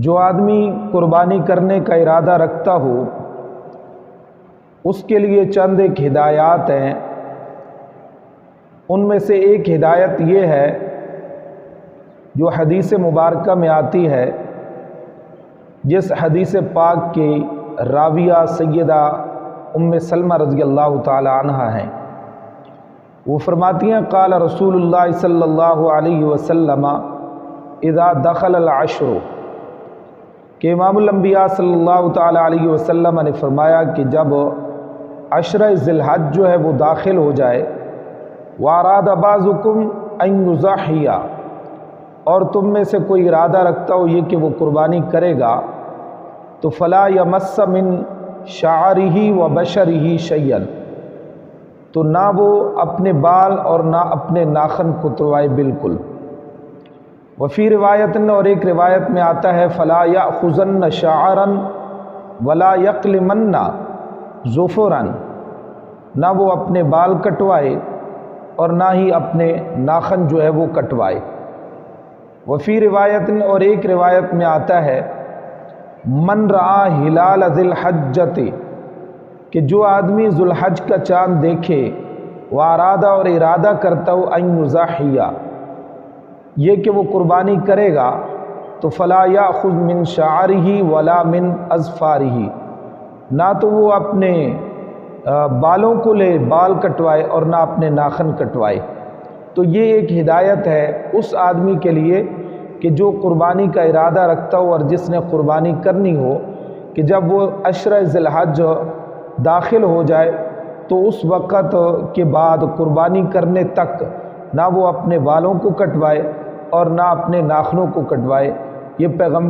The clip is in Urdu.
جو آدمی قربانی کرنے کا ارادہ رکھتا ہو اس کے لیے چند ایک ہدایات ہیں۔ ان میں سے ایک ہدایت یہ ہے جو حدیث مبارکہ میں آتی ہے، جس حدیث پاک کی راویہ سیدہ ام سلمہ رضی اللہ تعالی عنہا ہیں۔ وہ فرماتی ہیں قال رسول اللہ صلی اللہ علیہ وسلم اذا دخل العشر، کہ امام الانبیاء صلی اللہ تعالی علیہ وسلم نے فرمایا کہ جب عشرہ ذی الحج جو ہے وہ داخل ہو جائے، واراد بعضکم ان یضحی، اور تم میں سے کوئی ارادہ رکھتا ہو یہ کہ وہ قربانی کرے گا، تو فلا یمس من شعرہ و بشرہ شیئا، تو نہ وہ اپنے بال اور نہ اپنے ناخن کتروائے بالکل۔ وفی روایت، اور ایک روایت میں آتا ہے فلا یأخذن شعرا ولا یقلمن ظفرا، نہ وہ اپنے بال کٹوائے اور نہ ہی اپنے ناخن جو ہے وہ کٹوائے۔ وفی روایت، اور ایک روایت میں آتا ہے من رآ ہلال ذی الحجۃ، کہ جو آدمی ذو الحج کا چاند دیکھے، وارادہ اور ارادہ کرتا ہو ان یضحی، یہ کہ وہ قربانی کرے گا، تو فلا یأخذ من شعرہ ولا من اظفارہ، نہ تو وہ اپنے بالوں کو لے بال کٹوائے اور نہ اپنے ناخن کٹوائے۔ تو یہ ایک ہدایت ہے اس آدمی کے لیے کہ جو قربانی کا ارادہ رکھتا ہو اور جس نے قربانی کرنی ہو، کہ جب وہ عشرہ ذی الحج داخل ہو جائے تو اس وقت کے بعد قربانی کرنے تک نہ وہ اپنے بالوں کو کٹوائے اور نہ اپنے ناخنوں کو کٹوائے۔ یہ پیغمبر